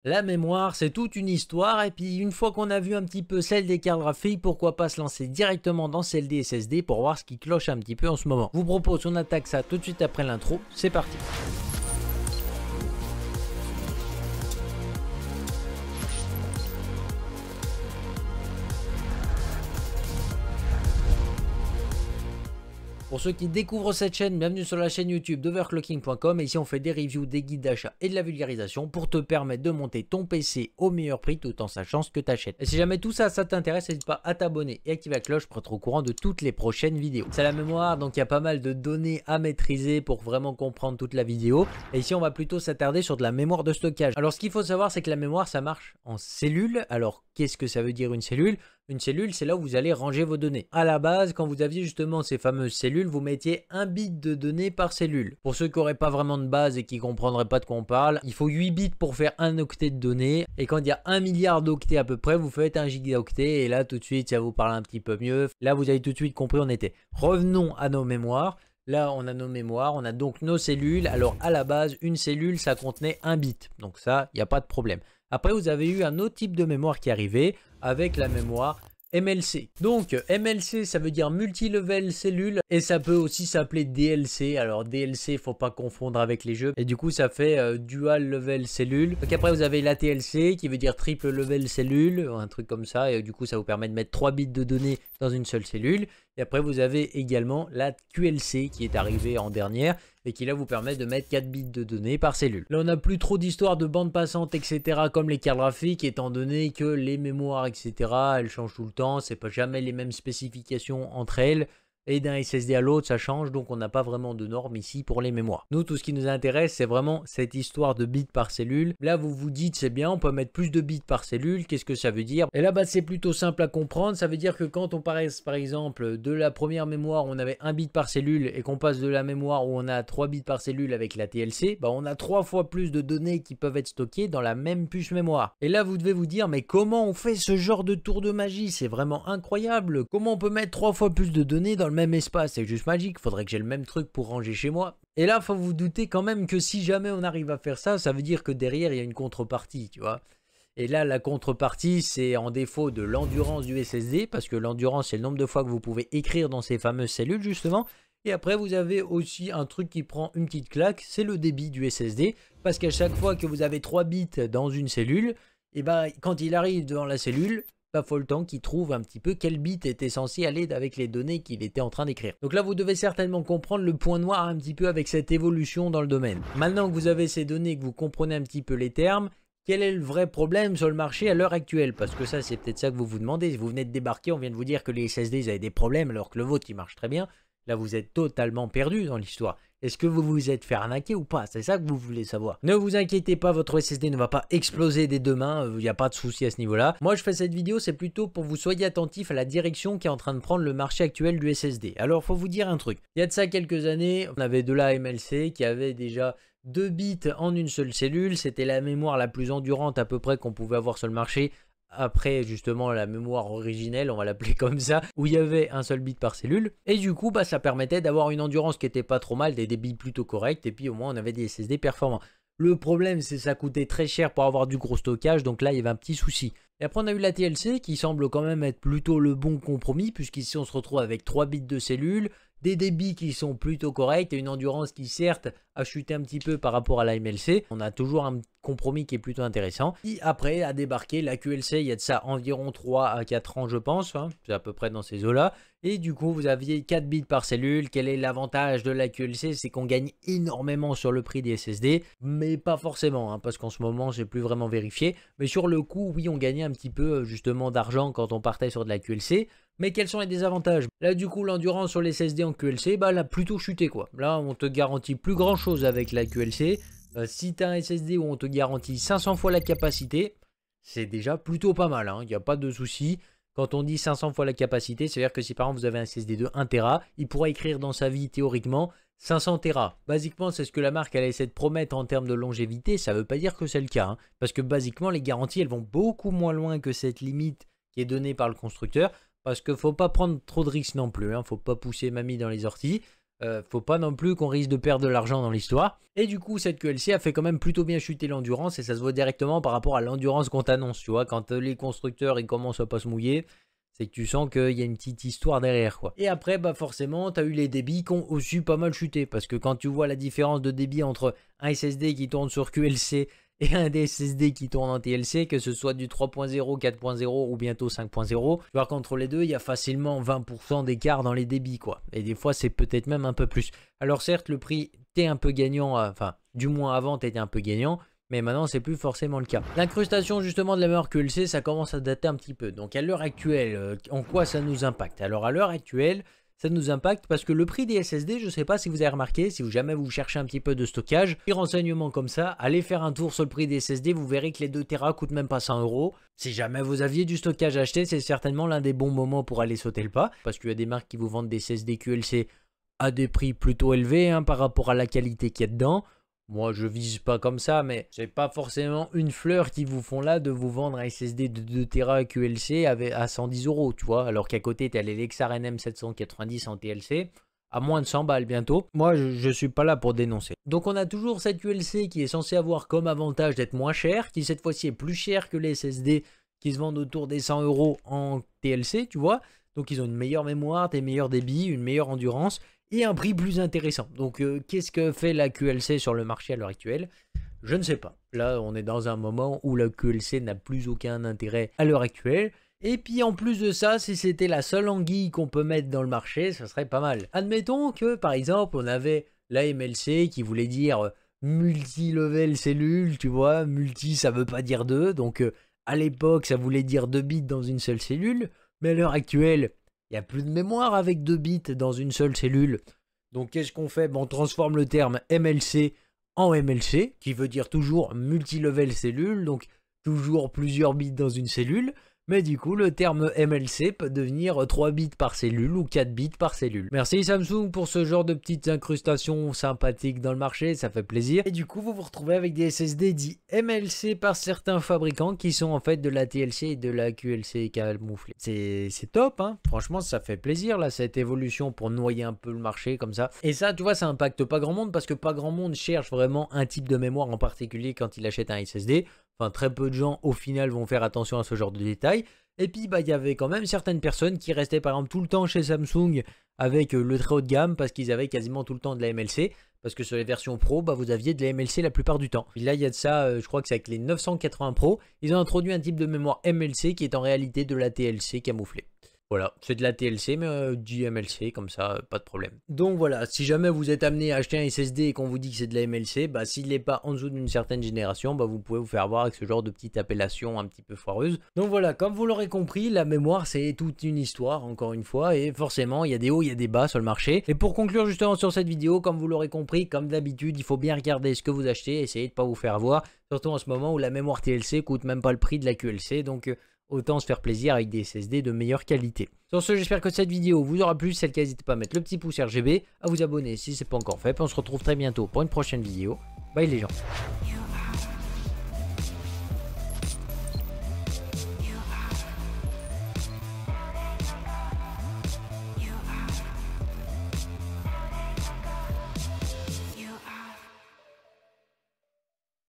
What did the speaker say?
La mémoire, c'est toute une histoire, et puis une fois qu'on a vu un petit peu celle des cartes graphiques, pourquoi pas se lancer directement dans celle des SSD pour voir ce qui cloche un petit peu en ce moment. Je vous propose qu'on attaque ça tout de suite après l'intro, c'est parti. Pour ceux qui découvrent cette chaîne, bienvenue sur la chaîne YouTube d'Overclocking.com, et ici on fait des reviews, des guides d'achat et de la vulgarisation pour te permettre de monter ton PC au meilleur prix tout en sachant ce que tu achètes. Et si jamais tout ça, ça t'intéresse, n'hésite pas à t'abonner et activer la cloche pour être au courant de toutes les prochaines vidéos. C'est la mémoire, donc il y a pas mal de données à maîtriser pour vraiment comprendre toute la vidéo. Et ici on va plutôt s'attarder sur de la mémoire de stockage. Alors ce qu'il faut savoir, c'est que la mémoire, ça marche en cellules. Alors qu'est-ce que ça veut dire une cellule ? Une cellule, c'est là où vous allez ranger vos données. À la base, quand vous aviez justement ces fameuses cellules, vous mettiez un bit de données par cellule. Pour ceux qui n'auraient pas vraiment de base et qui ne comprendraient pas de quoi on parle, il faut 8 bits pour faire un octet de données. Et quand il y a 1 milliard d'octets à peu près, vous faites un gigaoctet. Et là, tout de suite, ça vous parle un petit peu mieux. Là, vous avez tout de suite compris où on était. Revenons à nos mémoires. Là, on a nos mémoires, on a donc nos cellules. Alors, à la base, une cellule, ça contenait un bit. Donc ça, il n'y a pas de problème. Après, vous avez eu un autre type de mémoire qui arrivait avec la mémoire MLC. Donc MLC, ça veut dire multi-level cellule, et ça peut aussi s'appeler DLC. Alors DLC, faut pas confondre avec les jeux, et du coup ça fait dual level cellule. Donc après vous avez la TLC qui veut dire triple level cellule, un truc comme ça, et du coup ça vous permet de mettre 3 bits de données dans une seule cellule. Et après vous avez également la QLC qui est arrivée en dernière et qui là vous permet de mettre 4 bits de données par cellule. Là on n'a plus trop d'histoires de bande passante etc. comme les cartes graphiques, étant donné que les mémoires etc. elles changent tout le temps, c'est pas jamais les mêmes spécifications entre elles. Et d'un SSD à l'autre, ça change, donc on n'a pas vraiment de normes ici pour les mémoires. Nous, tout ce qui nous intéresse, c'est vraiment cette histoire de bits par cellule. Là, vous vous dites, c'est bien, on peut mettre plus de bits par cellule. Qu'est-ce que ça veut dire? Et là, c'est plutôt simple à comprendre. Ça veut dire que quand on passe, par exemple, de la première mémoire où on avait 1 bit par cellule et qu'on passe de la mémoire où on a 3 bits par cellule avec la TLC, on a 3 fois plus de données qui peuvent être stockées dans la même puce mémoire. Et là, vous devez vous dire, mais comment on fait ce genre de tour de magie? C'est vraiment incroyable. Comment on peut mettre 3 fois plus de données dans le même espace? C'est juste magique. Faudrait que j'ai le même truc pour ranger chez moi. Et là, faut vous douter quand même que si jamais on arrive à faire ça, ça veut dire que derrière, il y a une contrepartie, tu vois. Et là, la contrepartie, c'est en défaut de l'endurance du SSD, parce que l'endurance, c'est le nombre de fois que vous pouvez écrire dans ces fameuses cellules, justement. Et après, vous avez aussi un truc qui prend une petite claque, c'est le débit du SSD, parce qu'à chaque fois que vous avez 3 bits dans une cellule, et quand il arrive devant la cellule, faut le temps qu'il trouve un petit peu quel bit était censé aller avec les données qu'il était en train d'écrire. Donc là, vous devez certainement comprendre le point noir un petit peu avec cette évolution dans le domaine. Maintenant que vous avez ces données, que vous comprenez un petit peu les termes, quel est le vrai problème sur le marché à l'heure actuelle? Parce que ça, c'est peut-être ça que vous vous demandez. Si vous venez de débarquer, on vient de vous dire que les SSD, ils avaient des problèmes alors que le vôtre, il marche très bien. Là, vous êtes totalement perdu dans l'histoire. Est-ce que vous vous êtes fait arnaquer ou pas? C'est ça que vous voulez savoir. Ne vous inquiétez pas, votre SSD ne va pas exploser dès demain. Il n'y a pas de souci à ce niveau-là. Moi, je fais cette vidéo, c'est plutôt pour que vous soyez attentifs à la direction qui est en train de prendre le marché actuel du SSD. Alors, faut vous dire un truc. Il y a de ça quelques années, on avait de la MLC qui avait déjà 2 bits en une seule cellule. C'était la mémoire la plus endurante à peu près qu'on pouvait avoir sur le marché. Après justement la mémoire originelle, on va l'appeler comme ça, où il y avait un seul bit par cellule, et du coup ça permettait d'avoir une endurance qui était pas trop mal, des débits plutôt corrects, et puis au moins on avait des SSD performants. Le problème, c'est que ça coûtait très cher pour avoir du gros stockage, donc là il y avait un petit souci. Et après on a eu la TLC qui semble quand même être plutôt le bon compromis, puisqu'ici on se retrouve avec 3 bits de cellule, des débits qui sont plutôt corrects et une endurance qui certes a chuté un petit peu par rapport à la MLC. On a toujours un compromis qui est plutôt intéressant. Et après a débarqué la QLC, il y a de ça environ 3 à 4 ans je pense, hein. C'est à peu près dans ces eaux-là. Et du coup vous aviez 4 bits par cellule. Quel est l'avantage de la QLC? C'est qu'on gagne énormément sur le prix des SSD, mais pas forcément, hein, parce qu'en ce moment j'ai plus vraiment vérifié. Mais sur le coup, oui, on gagnait un petit peu justement d'argent quand on partait sur de la QLC. Mais quels sont les désavantages? Là du coup l'endurance sur les SSD en QLC, elle a plutôt chuté quoi. Là on te garantit plus grand chose avec la QLC. Si tu as un SSD où on te garantit 500 fois la capacité, c'est déjà plutôt pas mal, hein. Il n'y a pas de souci. Quand on dit 500 fois la capacité, c'est-à-dire que si par exemple vous avez un SSD de 1 Tera, il pourra écrire dans sa vie théoriquement 500 Tera. Basiquement, c'est ce que la marque elle essaie de promettre en termes de longévité. Ça ne veut pas dire que c'est le cas, hein, parce que basiquement les garanties elles vont beaucoup moins loin que cette limite qui est donnée par le constructeur. Parce qu'il ne faut pas prendre trop de risques non plus, hein. Faut pas pousser mamie dans les orties. Faut pas non plus qu'on risque de perdre de l'argent dans l'histoire. Et du coup, cette QLC a fait quand même plutôt bien chuter l'endurance et ça se voit directement par rapport à l'endurance qu'on t'annonce. Tu vois, quand les constructeurs ils commencent à pas se mouiller, c'est que tu sens qu'il y a une petite histoire derrière, quoi. Et après, bah forcément, tu as eu les débits qui ont aussi pas mal chuté. Parce que quand tu vois la différence de débit entre un SSD qui tourne sur QLC et un des SSD qui tourne en TLC, que ce soit du 3.0, 4.0 ou bientôt 5.0, tu vois qu'entre les deux, il y a facilement 20% d'écart dans les débits, quoi. Et des fois, c'est peut-être même un peu plus. Alors certes, le prix, t'es un peu gagnant, enfin, du moins avant, t'étais un peu gagnant, mais maintenant, c'est plus forcément le cas. L'incrustation, justement, de la mémoire QLC, ça commence à dater un petit peu. Donc, à l'heure actuelle, en quoi ça nous impacte? Alors, à l'heure actuelle, ça nous impacte parce que le prix des SSD, je ne sais pas si vous avez remarqué, si jamais vous cherchez un petit peu de stockage, des renseignements comme ça, allez faire un tour sur le prix des SSD, vous verrez que les 2 Tera coûtent même pas 100 €. Si jamais vous aviez du stockage à acheter, c'est certainement l'un des bons moments pour aller sauter le pas, parce qu'il y a des marques qui vous vendent des SSD QLC à des prix plutôt élevés hein, par rapport à la qualité qu'il y a dedans. Moi, je vise pas comme ça, mais c'est pas forcément une fleur qui vous font là de vous vendre un SSD de 2 Tera QLC à 110 €, tu vois. Alors qu'à côté, tu as les Lexar NM790 en TLC à moins de 100 balles bientôt. Moi, je suis pas là pour dénoncer. Donc, on a toujours cette QLC qui est censée avoir comme avantage d'être moins cher, qui cette fois-ci est plus cher que les SSD qui se vendent autour des 100 € en TLC, tu vois. Donc, ils ont une meilleure mémoire, des meilleurs débits, une meilleure endurance et un prix plus intéressant. Donc, qu'est-ce que fait la QLC sur le marché à l'heure actuelle? Je ne sais pas. Là, on est dans un moment où la QLC n'a plus aucun intérêt à l'heure actuelle. Et puis, en plus de ça, si c'était la seule anguille qu'on peut mettre dans le marché, ça serait pas mal. Admettons que, par exemple, on avait la MLC qui voulait dire multi-level cellule, tu vois. Multi, ça veut pas dire 2. Donc, à l'époque, ça voulait dire 2 bits dans une seule cellule. Mais à l'heure actuelle, il n'y a plus de mémoire avec 2 bits dans une seule cellule. Donc qu'est-ce qu'on fait? On transforme le terme MLC en MLC, qui veut dire toujours multi-level cellule, donc toujours plusieurs bits dans une cellule. Mais du coup, le terme MLC peut devenir 3 bits par cellule ou 4 bits par cellule. Merci Samsung pour ce genre de petites incrustations sympathiques dans le marché, ça fait plaisir. Et du coup, vous vous retrouvez avec des SSD dits MLC par certains fabricants qui sont en fait de la TLC et de la QLC camouflée. C'est top, hein. Franchement, ça fait plaisir là, cette évolution pour noyer un peu le marché comme ça. Et ça, tu vois, ça impacte pas grand monde parce que pas grand monde cherche vraiment un type de mémoire en particulier quand il achète un SSD. Enfin, très peu de gens, au final, vont faire attention à ce genre de détails. Et puis, bah, il y avait quand même certaines personnes qui restaient, par exemple, tout le temps chez Samsung avec le très haut de gamme parce qu'ils avaient quasiment tout le temps de la MLC. Parce que sur les versions Pro, bah, vous aviez de la MLC la plupart du temps. Et là, il y a de ça, je crois que c'est avec les 980 Pro. Ils ont introduit un type de mémoire MLC qui est en réalité de la TLC camouflée. Voilà, c'est de la TLC, mais du MLC, comme ça, pas de problème. Donc voilà, si jamais vous êtes amené à acheter un SSD et qu'on vous dit que c'est de la MLC, bah, s'il n'est pas en dessous d'une certaine génération, bah, vous pouvez vous faire voir avec ce genre de petite appellation un petit peu foireuse. Donc voilà, comme vous l'aurez compris, la mémoire, c'est toute une histoire, encore une fois, et forcément, il y a des hauts, il y a des bas sur le marché. Et pour conclure justement sur cette vidéo, comme vous l'aurez compris, comme d'habitude, il faut bien regarder ce que vous achetez, essayez de ne pas vous faire avoir, surtout en ce moment où la mémoire TLC coûte même pas le prix de la QLC, donc autant se faire plaisir avec des SSD de meilleure qualité. Sur ce, j'espère que cette vidéo vous aura plu. Si c'est le cas, n'hésitez pas à mettre le petit pouce RGB, à vous abonner si ce n'est pas encore fait. Puis on se retrouve très bientôt pour une prochaine vidéo. Bye les gens.